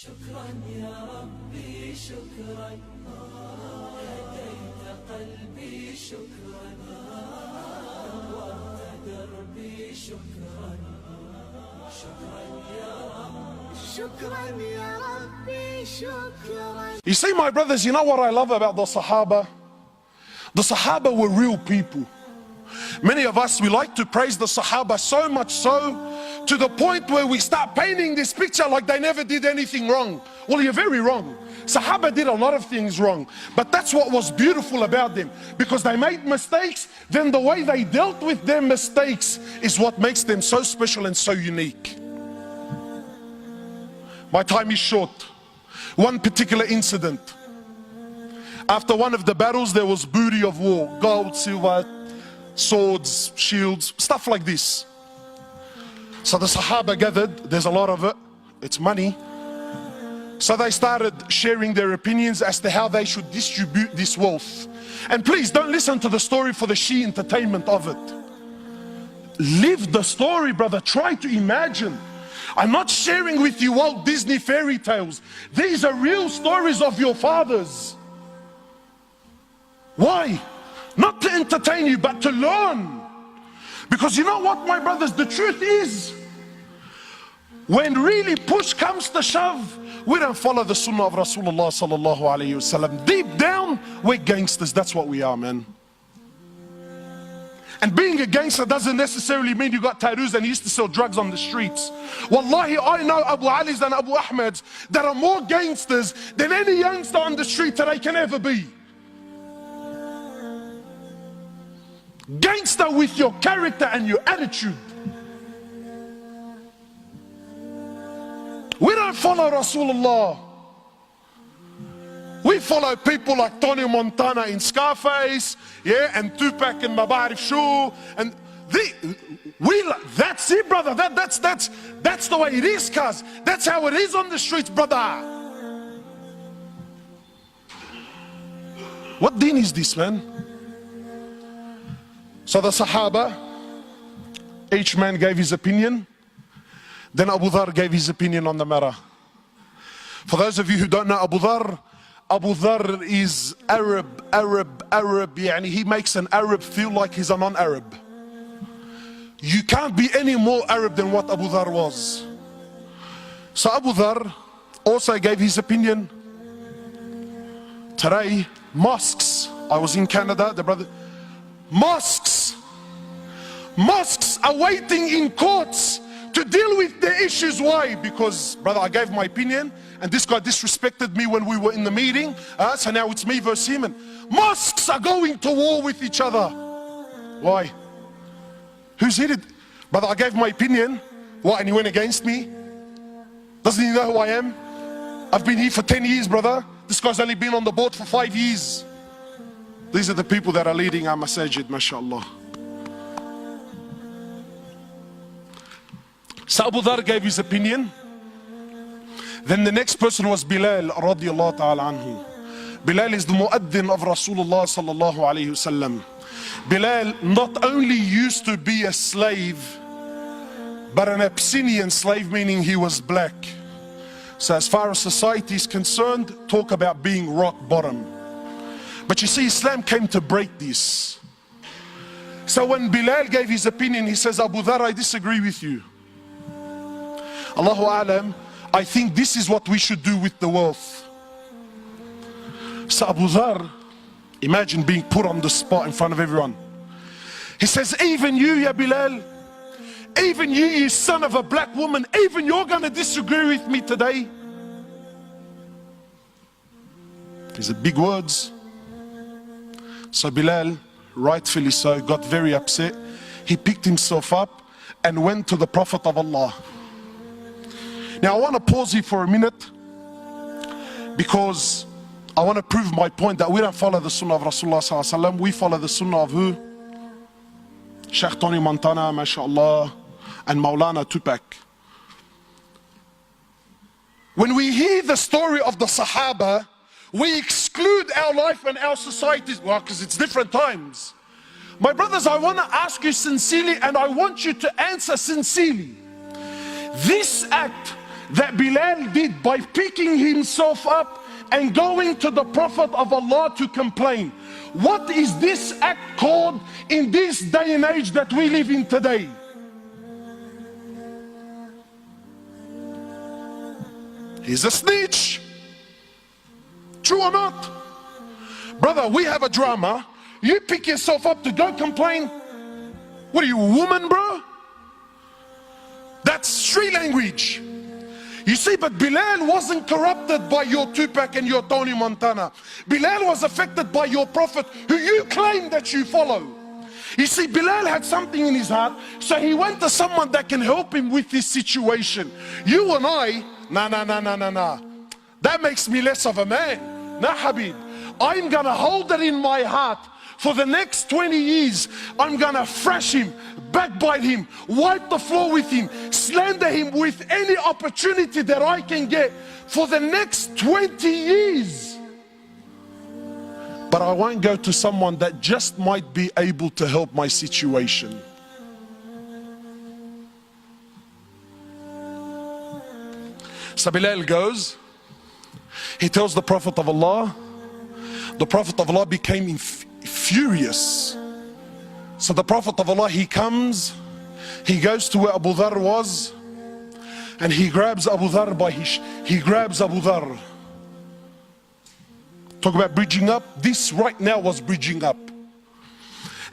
شكرا يا ربي شكرا هديت قلبي شكرا نورت دربي شكرا شكرا يا رب شكرا يا ربي شكرا. You see, my brothers, you know what I love about the Sahaba? The Sahaba were real people. Many of us, we like to praise the Sahaba so much so to the point where we start painting this picture like they never did anything wrong. Well, you're very wrong. Sahaba did a lot of things wrong, but that's what was beautiful about them, because they made mistakes. Then the way they dealt with their mistakes is what makes them so special and so unique. My time is short. One particular incident. After one of the battles, there was booty of war, gold, silver, swords, shields, stuff like this. So the Sahaba gathered, there's a lot of it, it's money. So they started sharing their opinions as to how they should distribute this wealth. And please don't listen to the story for the sheer entertainment of it. Live the story, brother. Try to imagine. I'm not sharing with you Walt Disney fairy tales. These are real stories of your fathers. Why? Not to entertain you, but to learn. Because you know what, my brothers, the truth is, when really push comes to shove, we don't follow the sunnah of Rasulullah sallallahu alayhi wasallam. Deep down, we're gangsters. That's what we are, man. And being a gangster doesn't necessarily mean you got tattoos and you used to sell drugs on the streets. Wallahi, I know Abu Ali's and Abu Ahmed's that are more gangsters than any youngster on the street today can ever be. Gangster with your character and your attitude. We don't follow Rasulullah. We follow people like Tony Montana in Scarface, yeah, and Tupac in Mabarif Shoe, and that's it, brother. That's the way it is, cuz. That's how it is on the streets, brother. What deen is this, man? So the Sahaba, each man gave his opinion. Then Abu Dhar gave his opinion on the matter. For those of you who don't know Abu Dhar is Arab. Yani he makes an Arab feel like he's a non-Arab. You can't be any more Arab than what Abu Dhar was. So Abu Dhar also gave his opinion. Today, mosques. I was in Canada, the brother. Mosques are waiting in courts to deal with the issues. Why? Because, brother, I gave my opinion and this guy disrespected me when we were in the meeting, so now it's me versus him. And mosques are going to war with each other. Why? Who's hit it? Brother, I gave my opinion. What, and he went against me? Doesn't he know who I am? I've been here for 10 years, brother. This guy's only been on the board for 5 years. These are the people that are leading our masajid, mashallah. So Abu Dhar gave his opinion. Then the next person was Bilal radiallahu ta'ala anhu. Bilal is the muaddin of Rasulullah sallallahu alayhi wasallam. Bilal not only used to be a slave, but an Abyssinian slave, meaning he was black. So as far as society is concerned, talk about being rock bottom. But you see, Islam came to break this. So when Bilal gave his opinion, he says, Abu Dhar, I disagree with you. Allahu A'lam, I think this is what we should do with the wealth. So Abu Dhar, imagine being put on the spot in front of everyone. He says, even you, ya Bilal, even you son of a black woman, even you're going to disagree with me today. These are big words. So Bilal, rightfully so, got very upset. He picked himself up and went to the Prophet of Allah. Now I want to pause here for a minute, because I want to prove my point that we don't follow the sunnah of Rasulullah sallallahu alaihi wasallam. We follow the sunnah of who? Sheikh Tony Montana, mashallah, and Maulana Tupac. When we hear the story of the Sahaba, we exclude our life and our societies. Well, because it's different times. My brothers, I want to ask you sincerely, and I want you to answer sincerely. This act that Bilal did by picking himself up and going to the Prophet of Allah to complain. What is this act called in this day and age that we live in today? He's a snitch. True or not? Brother, we have a drama. You pick yourself up to go complain. What are you, a woman, bro? That's street language. You see, but Bilal wasn't corrupted by your Tupac and your Tony Montana. Bilal was affected by your Prophet, who you claim that you follow. You see, Bilal had something in his heart, so he went to someone that can help him with this situation. You and I, nah. That makes me less of a man. Nah, Habib. I'm gonna hold it in my heart. For the next 20 years, I'm gonna thrash him, backbite him, wipe the floor with him, slander him with any opportunity that I can get for the next 20 years. But I won't go to someone that just might be able to help my situation. So Bilal goes, he tells the Prophet of Allah. The Prophet of Allah became furious. So the Prophet of Allah, he comes, he goes to where Abu Dharr was, and he grabs Abu Dharr he grabs Abu Dharr. Talk about bridging up. This right now was bridging up.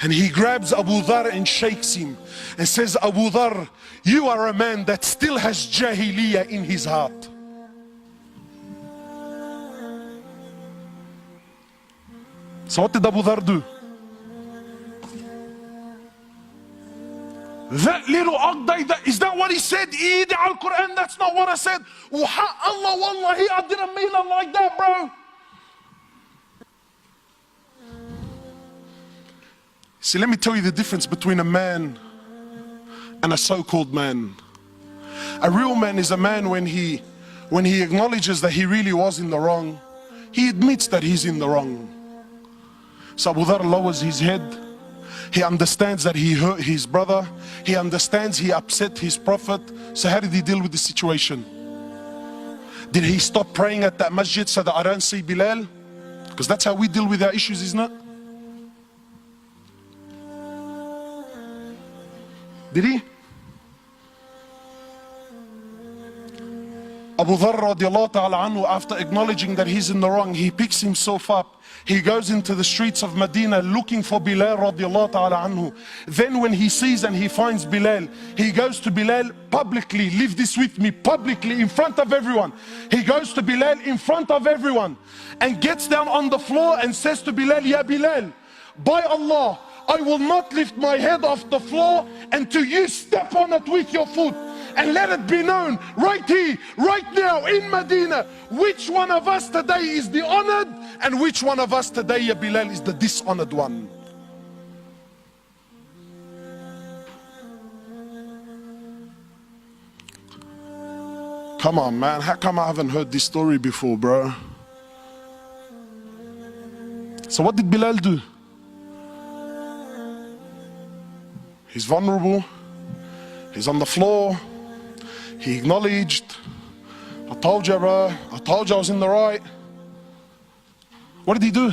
And he grabs Abu Dharr and shakes him and says, Abu Dharr, you are a man that still has jahiliyyah in his heart. So what did Abu Dharr do? That little Aqday, is that what he said? Eid al-Quran, that's not what I said. Allah, wallahi, I didn't mean it like that, bro. See, let me tell you the difference between a man and a so-called man. A real man is a man when he acknowledges that he really was in the wrong, he admits that he's in the wrong. So Abu Dharr lowers his head. He understands that he hurt his brother. He understands he upset his Prophet. So how did he deal with the situation? Did he stop praying at that masjid so that I don't see Bilal? Because that's how we deal with our issues, isn't it? Did he? Abu Dharr radiallahu ta'ala anhu, after acknowledging that he's in the wrong, he picks himself up. He goes into the streets of Medina looking for Bilal radiallahu ta'ala anhu. Then when he sees and he finds Bilal, he goes to Bilal publicly. Leave this with me, publicly, in front of everyone. He goes to Bilal in front of everyone and gets down on the floor and says to Bilal, Ya Bilal, by Allah, I will not lift my head off the floor until you step on it with your foot. And let it be known right here, right now in Medina, which one of us today is the honored and which one of us today, Ya Bilal, is the dishonored one. Come on, man, how come I haven't heard this story before, bro? So what did Bilal do? He's vulnerable, he's on the floor, he acknowledged, I told you, bro, I told you I was in the right. What did he do?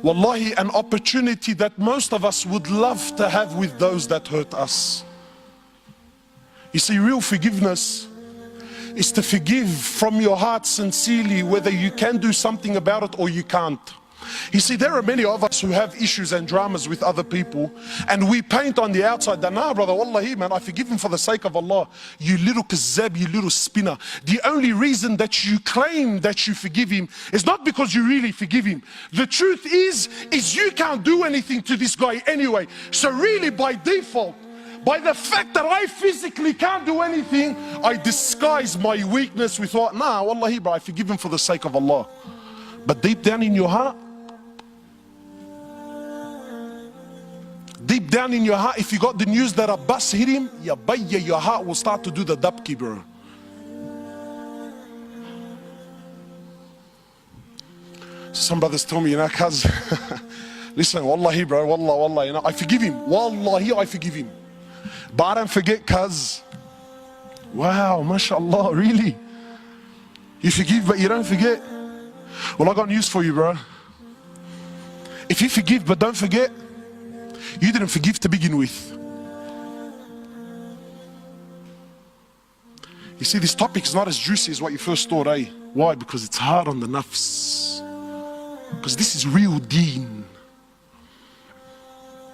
Wallahi, an opportunity that most of us would love to have with those that hurt us. You see, real forgiveness is to forgive from your heart sincerely, whether you can do something about it or you can't. You see, there are many of us who have issues and dramas with other people, and we paint on the outside that, nah, brother, wallahi, man, I forgive him for the sake of Allah. You little kazzab, you little spinner. The only reason that you claim that you forgive him is not because you really forgive him. The truth is you can't do anything to this guy anyway. So really, by default, by the fact that I physically can't do anything, I disguise my weakness with what? Nah, wallahi, bro, I forgive him for the sake of Allah. But deep down in your heart, deep down in your heart, if you got the news that a bus hit him, your heart will start to do the dabki, bro. Some brothers tell me, you know, cuz, listen, wallahi, bro, wallah, you know, I forgive him. Wallahi, I forgive him. But I don't forget, cuz, Wow, mashallah, really? You forgive but you don't forget? Well, I got news for you, bro. If you forgive but don't forget, you didn't forgive to begin with. You see, this topic is not as juicy as what you first thought, eh? Why? Because it's hard on the nafs. Because this is real deen.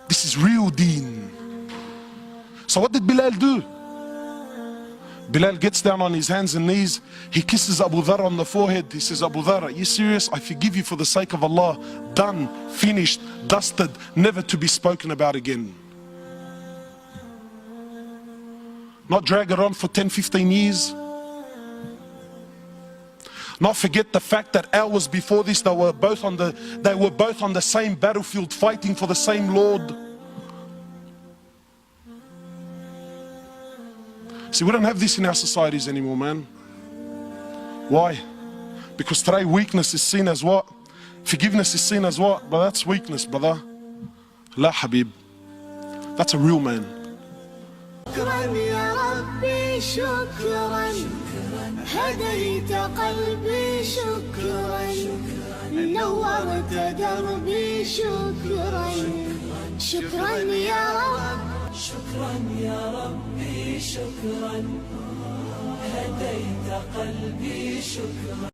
This is real deen. So what did Bilal do? Bilal gets down on his hands and knees. He kisses Abu Dhar on the forehead. He says, Abu Dhar, are you serious? I forgive you for the sake of Allah. Done, finished, dusted, never to be spoken about again. Not drag it on for 10, 15 years. Not forget the fact that hours before this, they were both on the same battlefield fighting for the same Lord. See, we don't have this in our societies anymore, man. Why? Because today weakness is seen as what? Forgiveness is seen as what? But that's weakness, brother. La Habib. That's a real man. شكرا يا ربي شكرا هديت قلبي شكرا نورت دربي شكرا شكرا يا رب شكرا يا ربي شكرا هديت قلبي شكرا